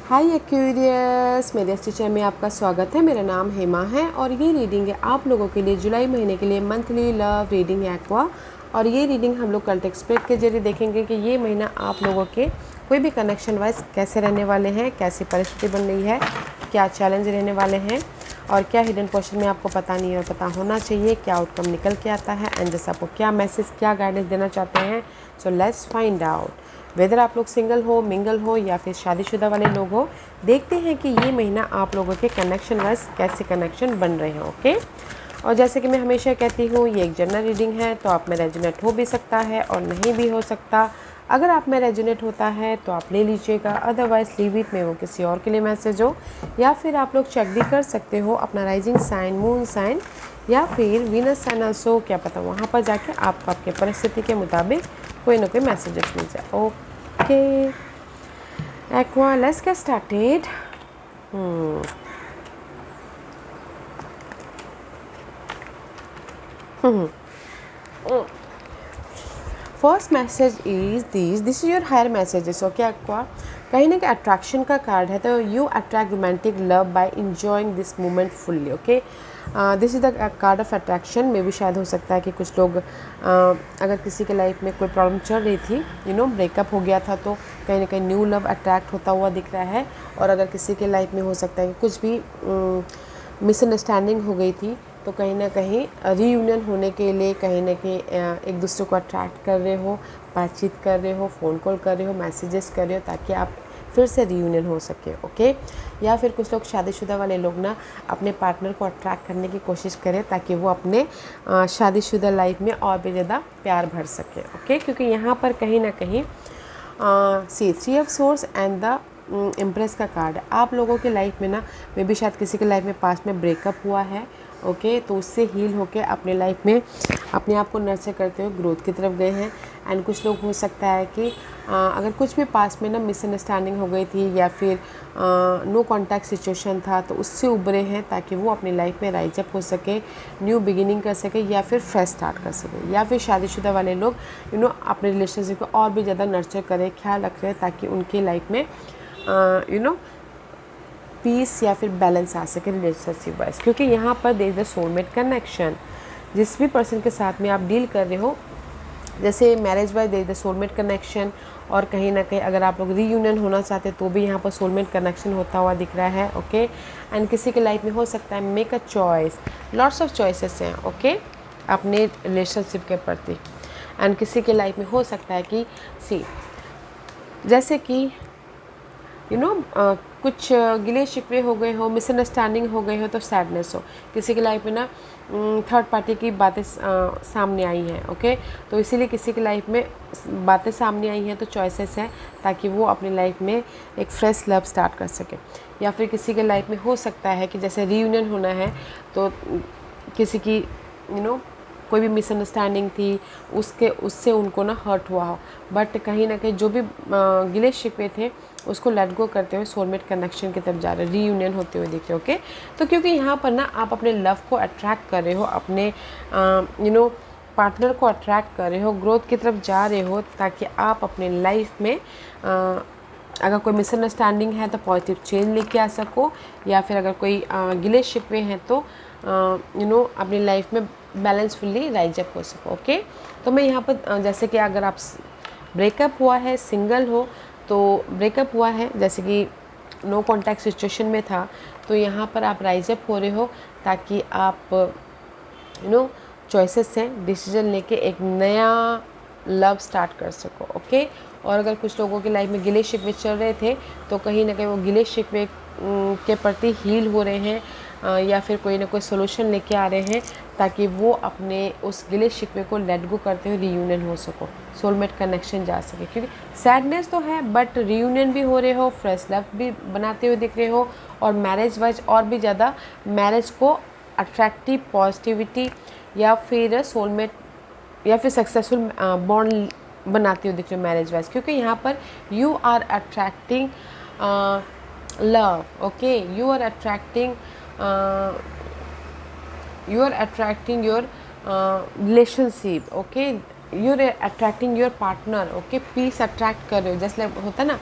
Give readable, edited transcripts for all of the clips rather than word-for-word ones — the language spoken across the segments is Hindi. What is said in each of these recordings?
हाय एक्वेरियस, मेरे इस टीचर में आपका स्वागत है। मेरा नाम हेमा है और ये रीडिंग है आप लोगों के लिए जुलाई महीने के लिए मंथली लव रीडिंग है एक्वा। और ये रीडिंग हम लोग कल्ट एक्सपेक्ट के जरिए देखेंगे कि ये महीना आप लोगों के कोई भी कनेक्शन वाइज कैसे रहने वाले हैं, कैसी परिस्थिति बन रही है, क्या चैलेंज रहने वाले हैं और क्या हिडन पोर्शन में आपको पता नहीं है और पता होना चाहिए, क्या आउटकम निकल के आता है एंड जैसे आपको क्या मैसेज, क्या गाइडेंस देना चाहते हैं। So let's find out whether आप लोग सिंगल हो, मिंगल हो या फिर शादीशुदा वाले लोग हो। देखते हैं कि ये महीना आप लोगों के कनेक्शन वाइज कैसे कनेक्शन बन रहे हैं। ओके, और जैसे कि मैं हमेशा कहती हूँ ये एक जनरल रीडिंग है, तो आप में रेजोनेट हो भी सकता है और नहीं भी हो सकता। अगर आप में रेजोनेट होता है तो आप ले लीजिएगा, अदरवाइज लीव इट में वो किसी और के लिए मैसेज हो। या फिर आप लोग चेक भी कर सकते हो अपना राइजिंग साइन, मून साइन या फिर वीनस साइन ऑल्सो, क्या पता वहाँ पर जाके आपको आपके परिस्थिति के मुताबिक कोई ना कोई मैसेजेस मिल जाए। Okay Aqua, let's get started. First message is this is your higher messages. Okay Aqua, कहीं ना कहीं अट्रैक्शन का कार्ड है, तो you attract romantic love by enjoying this moment fully. Okay, this is the card of attraction. में भी शायद हो सकता है कि कुछ लोग अगर किसी के लाइफ में कोई प्रॉब्लम चल रही थी, ब्रेकअप हो गया था, तो कहीं ना कहीं न्यू लव अट्रैक्ट होता हुआ दिख रहा है। और अगर किसी के लाइफ में हो सकता है कि कुछ भी मिसअंडरस्टैंडिंग हो गई थी, तो कहीं ना कहीं रीयूनियन होने के लिए कहीं ना कहीं एक दूसरे को अट्रैक्ट कर रहे हो, बातचीत कर रहे हो, फ़ोन कॉल कर रहे हो, मैसेजेस कर रहे हो, ताकि आप फिर से रीयूनियन हो सके। ओके, या फिर कुछ लोग शादीशुदा वाले लोग ना अपने पार्टनर को अट्रैक्ट करने की कोशिश करें ताकि वो अपने शादीशुदा लाइफ में और भी ज़्यादा प्यार भर सके। ओके, क्योंकि यहाँ पर कहीं ना कहीं सी 3 of source and the impress का कार्ड है। आप लोगों के लाइफ में ना मे भी शायद किसी के लाइफ में पास्ट में ब्रेकअप हुआ है। ओके, तो उससे हील होके अपने लाइफ में अपने आप को नर्चर करते हुए ग्रोथ की तरफ गए हैं। एंड कुछ लोग हो सकता है कि अगर कुछ भी पास्ट में ना मिसअंडरस्टैंडिंग हो गई थी या फिर नो कॉन्टैक्ट सिचुएशन था, तो उससे उभरे हैं ताकि वो अपनी लाइफ में राइज अप हो सके, न्यू बिगिनिंग कर सके या फिर फ्रेश स्टार्ट कर सके। या फिर शादीशुदा वाले लोग अपने रिलेशनशिप को और भी ज़्यादा नर्चर करें, ख्याल रख रहे हैं ताकि उनकी लाइफ में पीस या फिर बैलेंस आ सके रिलेशनशिप वाइज। क्योंकि यहाँ पर there is the soulmate connection. जिस भी पर्सन के साथ में आप डील कर रहे हो, जैसे marriage wise there is the soulmate connection, और कहीं ना कहीं अगर आप लोग रीयूनियन होना चाहते हैं तो भी यहाँ पर सोलमेट कनेक्शन होता हुआ दिख रहा है। ओके, एंड किसी के लाइफ में हो सकता है make a choice, lots of choices हैं। ओके, अपने रिलेशनशिप के प्रति। एंड किसी के लाइफ में हो सकता है कि जैसे कि कुछ गिले शिकवे हो गए हो, मिसअंडरस्टैंडिंग हो गई हो, तो सैडनेस हो। किसी की लाइफ में ना थर्ड पार्टी की बातें सामने आई हैं। ओके, तो इसीलिए किसी की लाइफ में बातें सामने आई हैं, तो चॉइसेस हैं ताकि वो अपनी लाइफ में एक फ्रेश लव स्टार्ट कर सके। या फिर किसी के लाइफ में हो सकता है कि जैसे रीयूनियन होना है, तो किसी की कोई भी मिसअंडरस्टैंडिंग थी, उससे उनको ना हर्ट हुआ हो, बट कहीं ना कहीं जो भी गिले शिकवे थे उसको लेट गो करते हुए सोलमेट कनेक्शन की तरफ जा रहे, रीयूनियन होते हुए दिख रहे। ओके, तो क्योंकि यहाँ पर ना आप अपने लव को अट्रैक्ट कर रहे हो, अपने पार्टनर को अट्रैक्ट कर रहे हो, ग्रोथ की तरफ जा रहे हो, ताकि आप अपने लाइफ में अगर कोई मिसअंडरस्टैंडिंग है तो पॉजिटिव चेंज लेके आ सको, या फिर अगर कोई गिले शिकवे हैं तो अपनी लाइफ में बैलेंसफुली राइज अप हो सको। ओके, तो मैं यहाँ पर जैसे कि अगर आप ब्रेकअप हुआ है, सिंगल हो, तो ब्रेकअप हुआ है जैसे कि नो कॉन्टैक्ट सिचुएशन में था, तो यहाँ पर आप राइज अप हो रहे हो ताकि आप चॉइसेस हैं, डिसीजन लेके एक नया लव स्टार्ट कर सको। ओके, और अगर कुछ लोगों की लाइफ में गिले शिकवे चल रहे थे, तो कहीं ना कहीं वो गिले शिकवे के प्रति हील हो रहे हैं, या फिर कोई ना कोई सोल्यूशन लेके आ रहे हैं ताकि वो अपने उस गिले शिकवे को लेट गो करते हुए रीयूनियन हो सको, सोलमेट कनेक्शन जा सके। क्योंकि सैडनेस तो है, बट रीयूनियन भी हो रहे हो, फ्रेश लव भी बनाते हुए दिख रहे हो, और मैरिज वाइज और भी ज़्यादा मैरिज को अट्रैक्टिव, पॉजिटिविटी या फिर सोलमेट या फिर सक्सेसफुल बॉन्ड बनाते हुए दिख रहे हो मैरिज वाइज। क्योंकि यहाँ पर you are attracting love. Okay, you are attracting your relationship. Okay, you are attracting your partner. Okay, peace attract कर रहे हो, जैसे होता है ना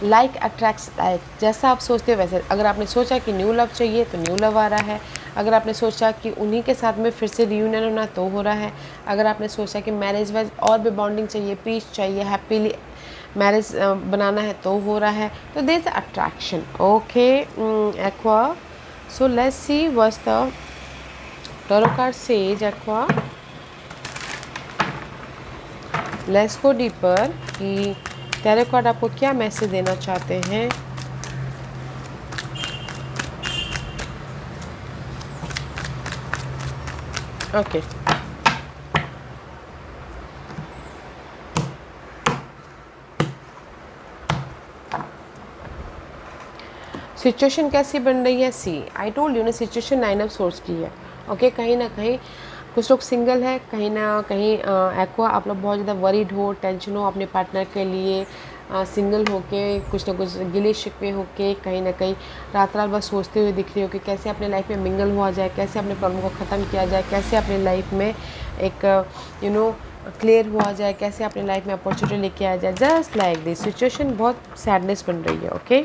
लाइक अट्रैक्ट्स लाइक, जैसा आप सोचते हो वैसे। अगर आपने सोचा कि न्यू लव चाहिए तो न्यू लव आ रहा है। अगर आपने सोचा कि उन्हीं के साथ में फिर से रियूनियन होना तो हो रहा है। अगर आपने सोचा कि मैरिज वाइज और भी बॉन्डिंग चाहिए, पीस चाहिए, हैप्पीली मैरिज बनाना है तो हो रहा है। तो there is attraction. Okay Aqua, so let's see what's the tarot card says Aqua. Let's go deeper कि टैरो कार्ड आपको क्या मैसेज देना चाहते हैं। ओके सिचुएशन कैसी बन रही है? सी आई टोल्ड यू ना, सिचुएशन 9 ऑफ सोर्स की है। ओके कहीं ना कहीं कुछ लोग सिंगल है, कहीं ना कहीं एक्वा आप लोग बहुत ज़्यादा वरीड हो, टेंशन हो अपने पार्टनर के लिए। सिंगल होके कुछ ना कुछ गिले शिकवे होके कहीं ना कहीं रात रात बस सोचते हुए दिख रही हो कि कैसे अपने लाइफ में मिंगल हुआ जाए, कैसे अपने प्रॉब्लम को ख़त्म किया जाए, कैसे अपने लाइफ में एक क्लियर हुआ जाए, कैसे अपने लाइफ में अपॉर्चुनिटी लेके आ जाए। जस्ट लाइक दिस सिचुएशन बहुत सैडनेस बन रही है। ओके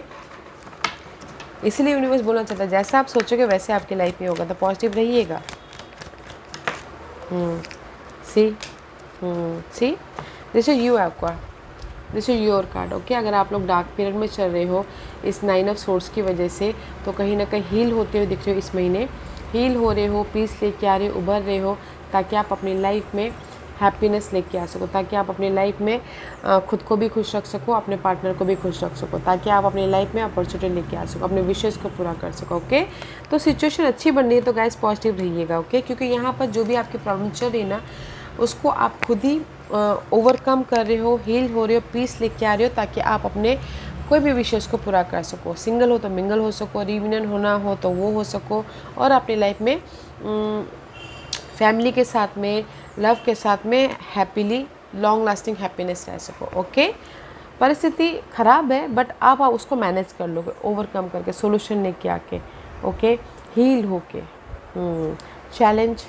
इसीलिए यूनिवर्स बोलना चाहता है जैसा आप सोचोगे वैसे आपकी लाइफ में होगा, तो पॉजिटिव रहिएगा। See see this is you aqua, this is your card. Okay अगर आप लोग डार्क पीरियड में चल रहे हो इस 9 ऑफ सोर्स की वजह से, तो कहीं ना कहीं हील होते हुए दिख रहे हो। इस महीने हील हो रहे हो, पीस लेके आ रहे हो, उभर रहे हो, ताकि आप अपनी लाइफ में हैप्पीनेस लेके आ सको, ताकि आप अपनी लाइफ में खुद को भी खुश रख सको, अपने पार्टनर को भी खुश रख सको, ताकि आप अपनी लाइफ में अपॉर्चुनिटी लेके आ सको, अपने विशेष को पूरा कर सको। ओके तो सिचुएशन अच्छी बन रही है तो गाइस पॉजिटिव रहिएगा। ओके क्योंकि यहाँ पर जो भी आपकी प्रॉब्लम चल रही है ना, उसको आप खुद ही ओवरकम कर रहे हो, हील हो रहे हो, पीस लेके आ रहे हो, ताकि आप अपने कोई भी विशेष को पूरा कर सको। सिंगल हो तो मिंगल हो सको, रियूनियन होना हो तो वो हो सको, और अपनी लाइफ में फैमिली के साथ में, लव के साथ में हैप्पीली लॉन्ग लास्टिंग हैप्पीनेस रह सको। ओके परिस्थिति ख़राब है बट आप उसको मैनेज कर लोगे, ओवरकम करके, सोल्यूशन लेके आके। ओके हील होके। चैलेंज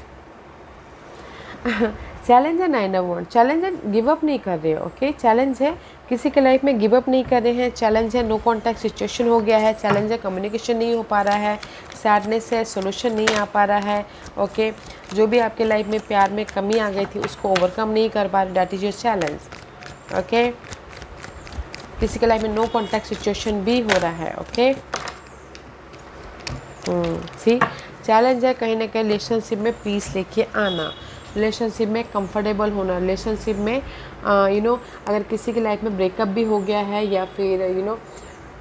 चैलेंज है 9 ऑफ वांड, चैलेंज है गिव अप नहीं कर रहे हो। ओके चैलेंज है किसी के लाइफ में गिव अप नहीं कर रहे हैं। चैलेंज है नो कॉन्टैक्ट सिचुएशन हो गया है। चैलेंज है कम्युनिकेशन नहीं हो पा रहा है। सैडनेस है, सोल्यूशन नहीं आ पा रहा है। ओके जो भी आपके लाइफ में प्यार में कमी आ गई थी उसको ओवरकम नहीं कर पा रहे, that is your challenge. Okay किसी के लाइफ में नो कॉन्टैक्ट सिचुएशन भी हो रहा है। ओके सी चैलेंज है कहीं ना कहीं रिलेशनशिप में पीस लेके आना, रिलेशनशिप में कंफर्टेबल होना, रिलेशनशिप में अगर किसी की लाइफ में ब्रेकअप भी हो गया है या फिर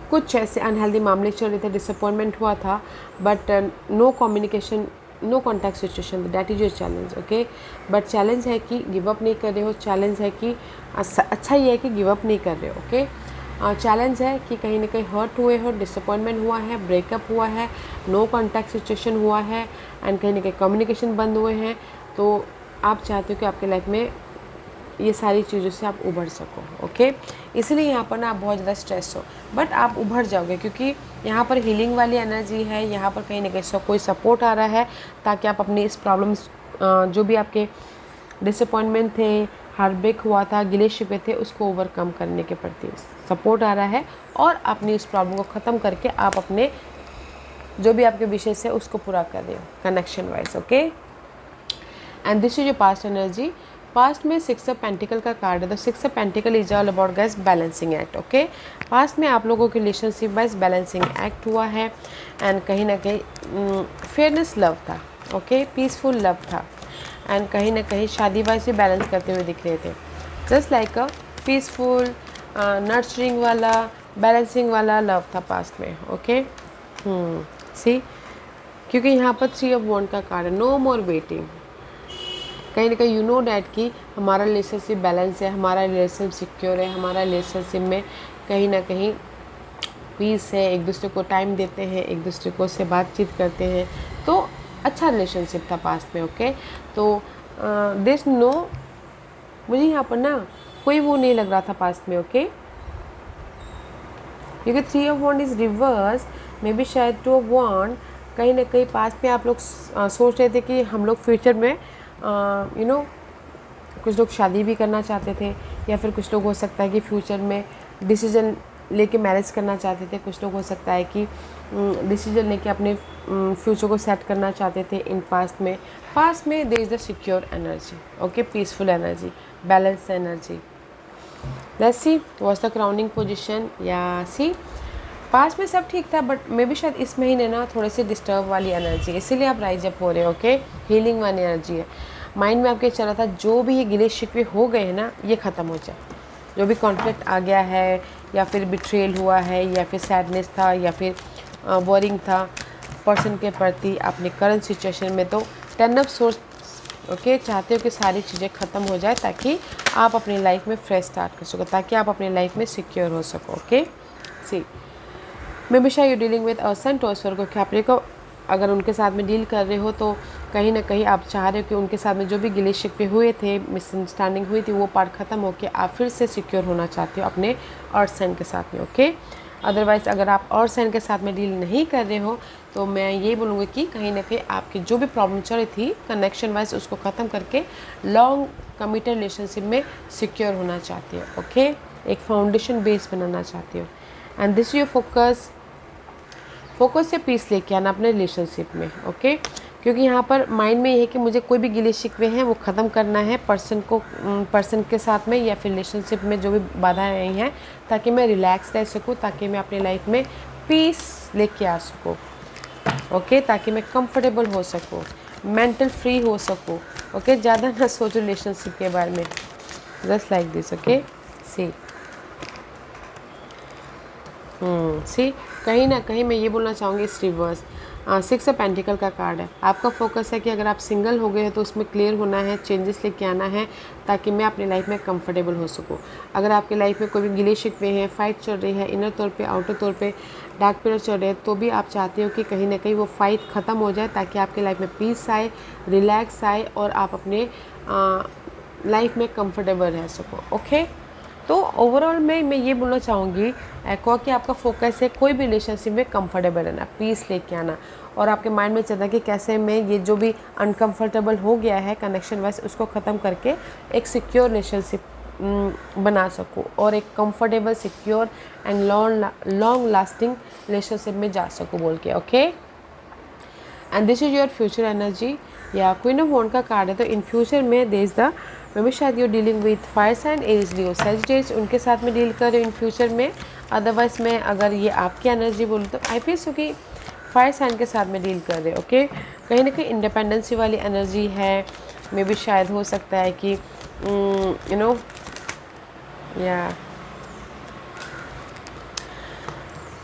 कुछ ऐसे अनहेल्दी मामले चल रहे थे, डिसअपॉइंटमेंट हुआ था, but no communication, no contact situation, that is your challenge. Okay but challenge है कि गिव अप नहीं कर रहे हो। चैलेंज है कि अच्छा ये है कि गिव अप नहीं कर रहे हो। ओके चैलेंज है कि कहीं ना कहीं हर्ट हुए हो, डिसअपॉइंटमेंट हुआ है, ब्रेकअप हुआ है, नो कॉन्टैक्ट सिचुएशन हुआ है, एंड कहीं ना कहीं कम्युनिकेशन बंद हुए हैं। तो आप चाहते हो कि आपके लाइफ में ये सारी चीज़ों से आप उभर सको। ओके इसलिए यहाँ पर ना आप बहुत ज़्यादा स्ट्रेस हो, बट आप उभर जाओगे क्योंकि यहाँ पर हीलिंग वाली एनर्जी है। यहाँ पर कहीं ना कहीं कोई सपोर्ट आ रहा है, ताकि आप अपनी इस प्रॉब्लम्स जो भी आपके डिसअपॉइंटमेंट थे, हार्ट ब्रेक हुआ था, गिले शिकवे थे, उसको ओवरकम करने के प्रति सपोर्ट आ रहा है, और अपनी इस प्रॉब्लम को ख़त्म करके आप अपने जो भी आपके विषय से उसको पूरा कर रहे हो connection wise. Okay and this is your past energy. Past में 6 ऑफ पेंटिकल का कार्ड है, तो 6 of pentacle is all about guys balancing act. Okay past में आप लोगों के रिलेशनशिप वाइज बैलेंसिंग एक्ट हुआ है, एंड कहीं ना कहीं फेयरनेस लव था। ओके पीसफुल लव था, एंड कहीं ना कहीं शादी वाइज भी बैलेंस करते हुए दिख रहे थे, just like a peaceful nurturing वाला, बैलेंसिंग वाला लव था पास्ट में। ओके सी क्योंकि यहाँ पर 3 ऑफ वॉन्ड का कार्ड है, नो मोर वेटिंग। कहीं ना कहीं यू नो डैट कि हमारा रिलेशनशिप बैलेंस है, हमारा रिलेशनशिप सिक्योर है, हमारा रिलेशनशिप में कहीं ना कहीं पीस है, एक दूसरे को टाइम देते हैं, एक दूसरे को से बातचीत करते हैं, तो अच्छा रिलेशनशिप था पास्ट में। ओके तो दिस नो मुझे यहाँ पर ना कोई वो नहीं लग रहा था पास्ट में। ओके क्योंकि 3 of wand is reverse, maybe शायद 2 ऑफ वॉन्ड कहीं ना कहीं पास्ट में आप लोग सोच रहे थे कि हम लोग फ्यूचर में कुछ लोग शादी भी करना चाहते थे, या फिर कुछ लोग हो सकता है कि फ्यूचर में डिसीजन लेके मैरिज करना चाहते थे, कुछ लोग हो सकता है कि डिसीजन लेके अपने फ्यूचर को सेट करना चाहते थे इन पास्ट में there is the secure energy, okay, peaceful energy, balance energy. Let's see what's the crowning position. या सी पास्ट में सब ठीक था, बट मे भी शायद इस महीने ना थोड़े से डिस्टर्ब वाली एनर्जी है, इसीलिए आप राइज अप हो रहे हो, ओके। हीलिंग वाली एनर्जी है। माइंड में आपके चल रहा था जो भी ये गिले शिकवे हो गए हैं ना, ये ख़त्म हो जाए। जो भी कॉन्फ्लिक्ट आ गया है, या फिर बिट्रेल हुआ है, या फिर सैडनेस था, या फिर वरिंग था पर्सन के प्रति अपने करंट सिचुएशन में, तो 10 ऑफ सोर्स, ओके, चाहते हो कि सारी चीज़ें ख़त्म हो जाए ताकि आप अपनी लाइफ में फ्रेश स्टार्ट कर सको, ताकि आप अपनी लाइफ में सिक्योर हो सको, ओके। सी मे बी शायद यू डीलिंग विद सन टॉसर को कैप्री को, अगर उनके साथ में डील कर रहे हो तो कहीं ना कहीं आप चाह रहे हो कि उनके साथ में जो भी गिले शिकवे हुए थे, मिसअंडरस्टैंडिंग हुई थी, वो पार्ट ख़त्म होकर आप फिर से सिक्योर होना चाहते हो अपने अर्थ साइन के साथ में, ओके। अदरवाइज़ अगर आप अर्थ साइन के साथ में डील नहीं कर रहे हो तो मैं ये बोलूँगी कि कहीं ना कहीं आपकी जो भी प्रॉब्लम चल रही थी कनेक्शन वाइज, उसको ख़त्म करके लॉन्ग कमिटेड रिलेशनशिप में सिक्योर होना चाहते हो, ओके। एक फाउंडेशन बेस बनाना चाहते हो, एंड दिस योर फोकस से पीस लेके आना अपने रिलेशनशिप में, ओके। क्योंकि यहाँ पर माइंड में ये है कि मुझे कोई भी गिले शिकवे हैं वो ख़त्म करना है पर्सन के साथ में, या फिर रिलेशनशिप में जो भी बाधाएं आई हैं, ताकि मैं रिलैक्स रह सकूँ, ताकि मैं अपनी लाइफ में पीस लेके आ सकूँ, ओके, ताकि मैं कंफर्टेबल हो सकूँ, मेंटल फ्री हो सकूँ, ओके। ज़्यादा ना सोचो रिलेशनशिप के बारे में, जस्ट लाइक दिस, ओके। सी कहीं ना कहीं मैं ये बोलना चाहूँगी, इस रिवर्स 6 ऑफ पेंटिकल का कार्ड है। आपका फोकस है कि अगर आप सिंगल हो गए हो तो उसमें क्लियर होना है, चेंजेस लेके आना है, ताकि मैं अपनी लाइफ में कंफर्टेबल हो सकूँ। अगर आपकी लाइफ में कोई भी गिले शिकवे हैं, फाइट चल रही है, इनर तौर पे आउटर तौर पे डार्क पीरियड चल रहे हैं, तो भी आप चाहते हो कि कहीं ना कहीं वो फाइट ख़त्म हो जाए, ताकि आपकी लाइफ में पीस आए, रिलैक्स आए, और आप अपने लाइफ में कंफर्टेबल रह सको, ओके। तो ओवरऑल में मैं ये बोलना चाहूँगी एक्वा कि आपका फोकस है कोई भी रिलेशनशिप में कंफर्टेबल रहना, पीस लेके आना, और आपके माइंड में चलता है कि कैसे मैं ये जो भी अनकंफर्टेबल हो गया है कनेक्शन वाइज, उसको ख़त्म करके एक सिक्योर रिलेशनशिप बना सकूँ, और एक comfortable, secure and long lasting relationship में जा सकूँ बोल के, okay. And this is your future energy. या क्वीन ऑफ वॉन्ड का कार्ड है, तो इन फ्यूचर में देश द मे बी शायद you dealing with fire sign, Aries, Leo, Sagittarius, उनके साथ में डील कर रहे हो इन फ्यूचर में। अदरवाइज मैं अगर ये आपकी एनर्जी बोलूँ तो आई फील सो कि फायर साइन के साथ में डील कर रहे हो, ओके। कहीं ना कहीं इंडिपेंडेंसी वाली एनर्जी है, मे बी शायद हो सकता है कि यू नो, या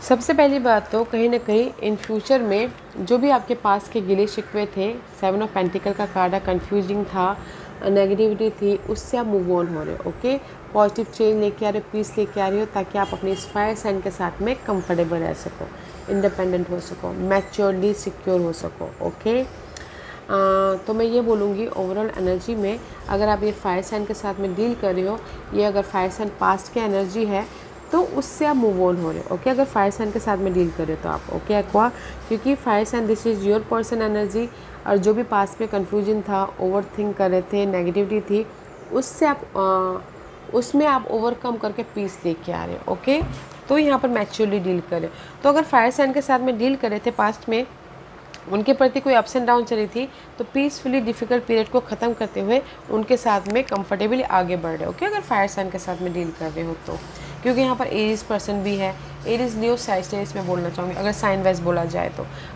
सबसे पहली बात तो कहीं ना कहीं इन फ्यूचर में जो भी आपके पास के गिले शिकवे थे, 7 ऑफ पेंटिकल का कार्ड है, कन्फ्यूजिंग था, नेगेटिविटी थी, उससे आप मूव ऑन हो रहे हो, ओके। पॉजिटिव चेंज लेके आ रहे हो, पीस लेके आ रहे हो, ताकि आप अपने इस फायर साइन के साथ में कंफर्टेबल रह सको, इंडिपेंडेंट हो सको, मैच्योरली सिक्योर हो सको, ओके। तो मैं ये बोलूँगी ओवरऑल एनर्जी में, अगर आप ये फायर साइन के साथ में डील कर रहे हो, ये अगर फायर साइन पास्ट की एनर्जी है तो उससे आप मूव ऑन हो रहे हो, ओके। अगर फायर साइन के साथ में डील कर रहे हो तो आप, ओके एक्वा, क्योंकि fire sign this is your person energy, और जो भी पास में कन्फ्यूजन था, ओवर थिंक कर रहे थे, नेगेटिविटी थी, उससे आप उसमें आप ओवरकम करके पीस लेके आ रहे हो, ओके। तो यहाँ पर मैच्योरली डील करें। तो अगर फायर साइन के साथ में डील कर रहे थे पास्ट में, उनके प्रति कोई अप्स एंड डाउन चली थी, तो पीसफुली डिफ़िकल्ट पीरियड को ख़त्म करते हुए उनके साथ में कंफर्टेबली आगे बढ़ रहे हो, ओके। अगर फायर साइन के साथ में डील कर रहे हो तो, क्योंकि यहाँ पर एरीज पर्सन भी है, एरीज, लियो, सैजिटेरियस में बोलना चाहूँगी अगर साइन वाइज बोला जाए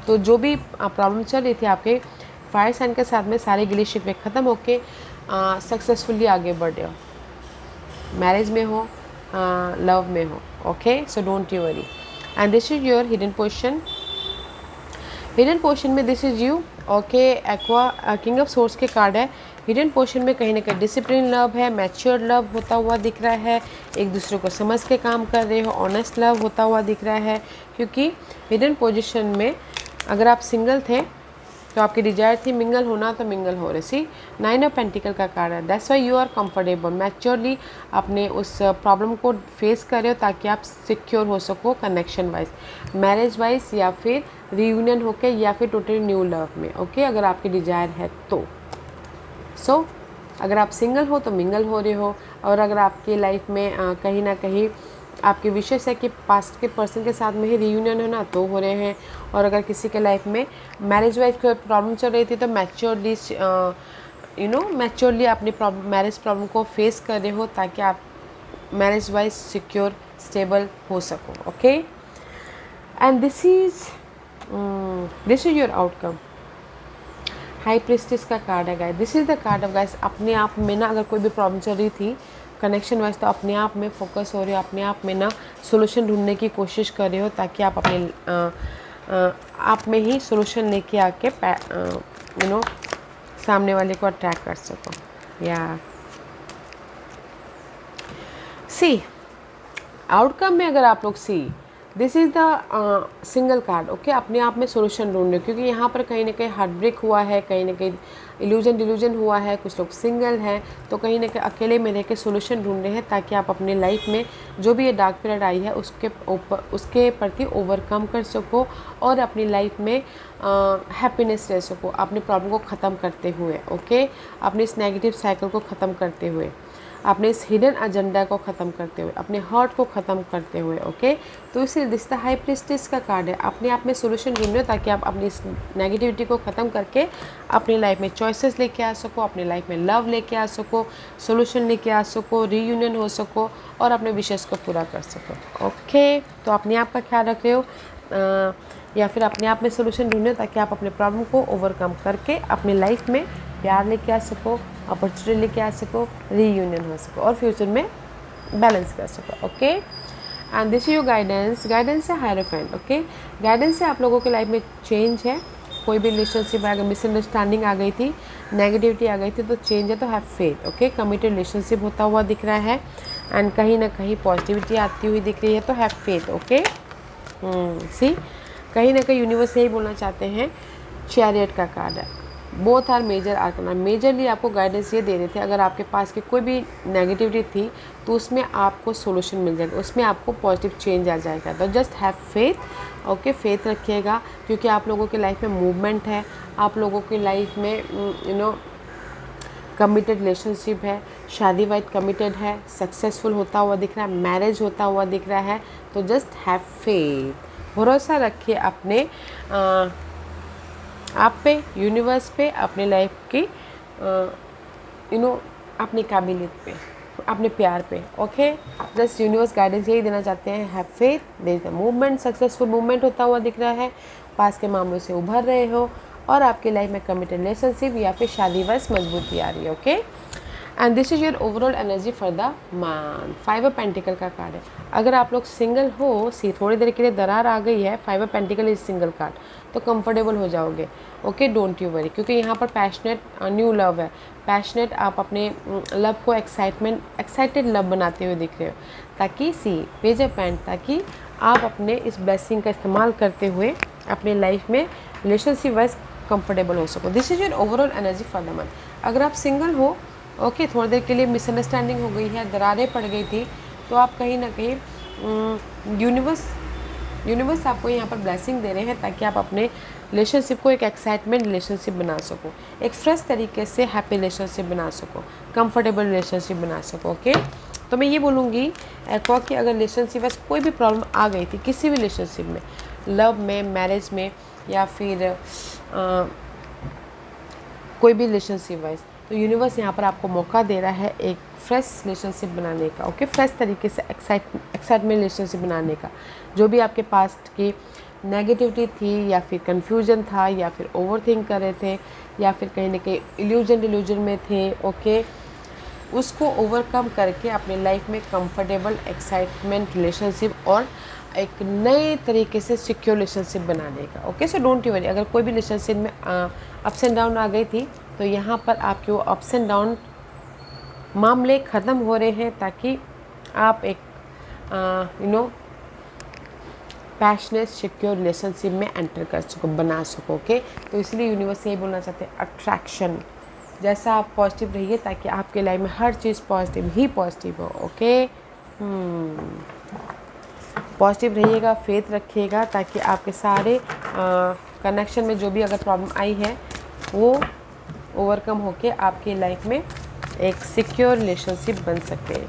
तो जो भी प्रॉब्लम चल रही थी आपके फायर साइन के साथ में, सारे गिले शिकवे ख़त्म होके सक्सेसफुली आगे बढ़ रहे हो, मैरिज में हो, लव में हो, okay. So don't you worry. And this is your hidden position. Hidden portion में this is you, okay aqua, king of swords के कार्ड है। हिडन पोर्शन में कहीं ना कहीं डिसिप्लिन लव है, मैच्योर लव होता हुआ दिख रहा है, एक दूसरे को समझ के काम कर रहे हो, ऑनेस्ट लव होता हुआ दिख रहा है। क्योंकि हिडन पोजीशन में अगर आप सिंगल थे तो आपकी डिजायर थी मिंगल होना, तो मिंगल हो रहे। सी 9 ऑफ पेंटिकल का कार्ड है, that's why you are comfortable, maturely अपने उस प्रॉब्लम को फेस कर रहे हो, ताकि आप सिक्योर हो सको कनेक्शन वाइज, मैरिज वाइज, या फिर रीयूनियन होके, या फिर टोटली न्यू लव में, ओके। अगर आपकी डिजायर है तो अगर आप सिंगल हो तो मिंगल हो रहे हो, और अगर आपकी लाइफ में कहीं ना कहीं आपके विशेष है कि पास्ट के पर्सन के साथ में ही रीयूनियन होना तो हो रहे हैं। और अगर किसी के लाइफ में मैरिज वाइज कोई प्रॉब्लम चल रही थी तो मैच्योरली अपनी मैरिज प्रॉब्लम को फेस कर रहे हो ताकि आप मैरिज वाइज सिक्योर स्टेबल हो सको। Okay, and this is your outcome. High priestess का कार्ड है guys, this is the card of guys. अपने आप में ना अगर कोई भी प्रॉब्लम चल रही थी कनेक्शन वाइज तो अपने आप में फोकस हो रहे हो, अपने आप में ना सोल्यूशन ढूंढने की कोशिश कर रहे हो ताकि आप अपने आप में ही सोल्यूशन लेके आके सामने वाले को अट्रैक्ट कर सको। या सी आउटकम में अगर आप लोग this is the single card. Okay, अपने आप में सोल्यूशन ढूंढ रहे हो क्योंकि यहाँ पर कहीं ना कहीं हार्ट ब्रेक हुआ है, कहीं ना कहीं डिल्यूजन हुआ है, कुछ लोग सिंगल हैं तो कहीं ना कहीं अकेले में रह के सोल्यूशन ढूंढ रहे हैं ताकि आप अपनी लाइफ में जो भी ये डार्क पीरियड आई है उसके प्रति ओवरकम कर सको और अपनी लाइफ में हैप्पीनेस रह सको अपनी प्रॉब्लम को ख़त्म करते हुए। ओके, अपने इस नेगेटिव साइकिल को ख़त्म करते हुए, अपने इस हिडन एजेंडा को ख़त्म करते हुए, अपने हर्ट को ख़त्म करते हुए। ओके, तो इसलिए दिस द हाई प्रिस्टिस का कार्ड है। अपने आप में सोल्यूशन ढूंढ हो ताकि आप अपनी इस नेगेटिविटी को ख़त्म करके अपनी लाइफ में चॉइसेस लेके आ सको, अपनी लाइफ में लव लेके आ सको, सोल्यूशन लेके आ सको, रीयूनियन हो सको और अपने विशेष को पूरा कर सको। ओके, तो अपने आप का ख्याल रख रहे हो या फिर अपने आप में सोल्यूशन ढूंढो ताकि आप अपने प्रॉब्लम को ओवरकम करके अपनी लाइफ में प्यार लेके आ सको, अपॉर्चुनिटी लेके आ सको, रीयूनियन हो सको और फ्यूचर में बैलेंस कर सको। Okay, and this your guidance है हायरोफेंट। ओके, गाइडेंस से आप लोगों के लाइफ में चेंज है। कोई भी रिलेशनशिप में अगर मिसअंडरस्टैंडिंग आ गई थी, नेगेटिविटी आ गई थी तो चेंज है, तो have faith. Okay, committed relationship होता हुआ दिख रहा है एंड कहीं ना कहीं पॉजिटिविटी आती हुई दिख रही है, तो हैव फेथ। ओके, सी कहीं ना कहीं यूनिवर्स यही बोलना चाहते हैं। चैरियट का कार्ड है, both are major arcana. Majorly आपको गाइडेंस ये दे रहे थे अगर आपके पास की कोई भी नेगेटिविटी थी तो उसमें आपको सोल्यूशन मिल जाएगा, उसमें आपको पॉजिटिव चेंज आ जाएगा। तो just have faith. Okay, faith रखिएगा क्योंकि आप लोगों की लाइफ में मूवमेंट है, आप लोगों की लाइफ में कमिटेड रिलेशनशिप है, शादी वाइज कमिटेड है, सक्सेसफुल होता हुआ दिख रहा है, मैरिज होता हुआ दिख रहा है। तो जस्ट हैव फेथ, भरोसा रखिए अपने आप पे, यूनिवर्स पे, अपने लाइफ की अपनी काबिलियत पे, अपने प्यार पे। ओके, जस्ट यूनिवर्स गाइडेंस यही देना चाहते हैं, have faith, there is the movement, successful movement होता हुआ दिख रहा है, पास के मामलों से उभर रहे हो और आपकी लाइफ में कमिटेड रिलेशनशिप या फिर शादी वश मजबूती आ रही है। Okay, and this is your overall energy for the month. 5 of pentacle का कार्ड है। अगर आप लोग सिंगल हो, थोड़ी देर के लिए दरार आ गई है, 5 of pentacle is single card, तो कंफर्टेबल हो जाओगे। ओके, डोंट यू वरी, क्योंकि यहाँ पर पैशनेट न्यू लव है, पैशनेट आप अपने लव को एक्साइटेड लव बनाते हुए दिख रहे हो ताकि पेज ऑफ पेंट, ताकि आप अपने इस ब्लेसिंग का इस्तेमाल करते हुए अपने लाइफ में रिलेशनशिप वाइज कंफर्टेबल हो सको। This is your overall energy for the month. अगर आप सिंगल हो, ओके, थोड़ी देर के लिए मिसअंडरस्टैंडिंग हो गई है, दरारें पड़ गई थी, तो आप कहीं ना कहीं यूनिवर्स आपको यहाँ पर ब्लेसिंग दे रहे हैं ताकि आप अपने रिलेशनशिप को एक एक्साइटमेंट रिलेशनशिप बना सको, एक फ्रेश तरीके से हैप्पी रिलेशनशिप बना सको, कंफर्टेबल रिलेशनशिप बना सको। ओके, तो मैं ये बोलूँगी एक्वा कि अगर रिलेशनशिप में कोई भी प्रॉब्लम आ गई थी किसी भी रिलेशनशिप में, लव में, मैरिज में या फिर कोई भी रिलेशनशिप वाइज, तो यूनिवर्स यहाँ पर आपको मौका दे रहा है एक फ्रेश रिलेशनशिप बनाने का। ओके, फ्रेश तरीके से एक्साइटमेंट रिलेशनशिप बनाने का। जो भी आपके पास्ट की नेगेटिविटी थी या फिर कन्फ्यूजन था या फिर ओवरथिंक कर रहे थे या फिर कहीं ना कहीं इल्यूजन में थे, ओके, उसको ओवरकम करके अपने लाइफ में कंफर्टेबल एक्साइटमेंट रिलेशनशिप और एक नए तरीके से सिक्योर रिलेशनशिप बनाने का। Okay, so don't you worry, अगर कोई भी रिलेशनशिप में अप्स एंड डाउन आ गई थी तो यहाँ पर आपके वो अप्स एंड डाउन मामले ख़त्म हो रहे हैं ताकि आप एक पैशनेट सिक्योर रिलेशनशिप में एंटर कर सको, बना सको। ओके, तो इसलिए यूनिवर्स यही बोलना चाहते हैं, अट्रैक्शन जैसा आप पॉजिटिव रहिए ताकि आपके लाइफ में हर चीज़ पॉजिटिव ही पॉजिटिव हो। ओके, पॉजिटिव रहिएगा, फेथ रखिएगा ताकि आपके सारे कनेक्शन में जो भी अगर प्रॉब्लम आई है वो ओवरकम होके आपकी लाइफ में एक सिक्योर रिलेशनशिप बन सके।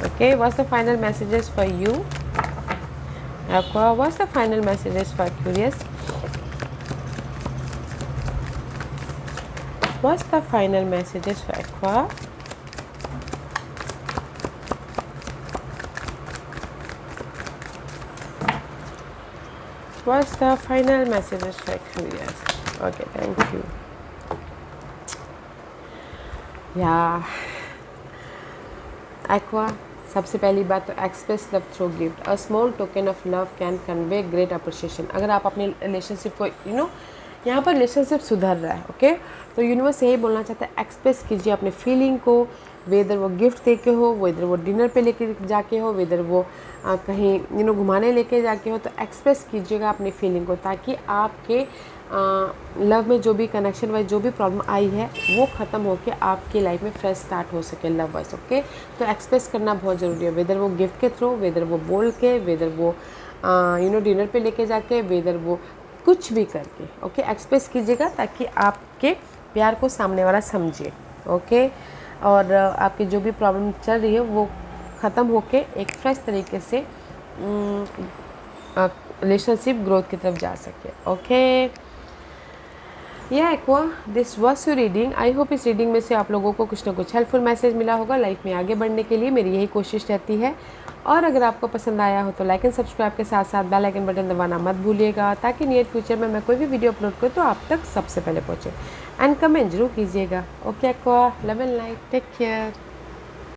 Okay, what's the final messages for you? Aqua, what's the final messages for Aquarius? What's the final messages for Aqua? What's the final messages for Aquarius? Okay, thank you. Yeah. Aqua, सबसे पहली बात तो express love through gift, a small token of love can convey great appreciation. अगर आप अपनी रिलेशनशिप को यहाँ पर रिलेशनशिप सुधर रहा है, ओके, तो यूनिवर्स यही बोलना चाहता है, एक्सप्रेस कीजिए अपने फीलिंग को, वेदर वो गिफ्ट दे के हो, वेदर वो डिनर पे लेके जाके हो, वेदर वो कहीं घुमाने लेके जाके हो, तो एक्सप्रेस कीजिएगा अपनी फीलिंग को, ताकि आपके लव में जो भी कनेक्शन वाइज जो भी प्रॉब्लम आई है वो ख़त्म होके आपकी लाइफ में फ्रेश स्टार्ट हो सके लव वाइज, ओके। तो एक्सप्रेस करना बहुत ज़रूरी है, वेदर वो गिफ्ट के थ्रू, वेदर वो बोल के, वेदर वो डिनर पे लेके जाके, वेदर वो कुछ भी करके, ओके, एक्सप्रेस कीजिएगा ताकि आपके प्यार को सामने वाला समझे, ओके। और आपकी जो भी प्रॉब्लम चल रही है वो ख़त्म होके एक फ्रेश तरीके से रिलेशनशिप ग्रोथ की तरफ जा सके, ओके। या aqua, this was your reading. I hope इस रीडिंग में से आप लोगों को कुछ ना कुछ हेल्पफुल मैसेज मिला होगा। लाइफ में आगे बढ़ने के लिए मेरी यही कोशिश रहती है। और अगर आपको पसंद आया हो तो लाइक एंड सब्सक्राइब के साथ साथ बेल आइकन बटन दबाना मत भूलिएगा, ताकि नियर फ्यूचर में मैं कोई भी वीडियो अपलोड करूँ तो आप तक सबसे पहले पहुँचे। एंड कमेंट जरूर कीजिएगा। Okay Aqua, love and light, take care.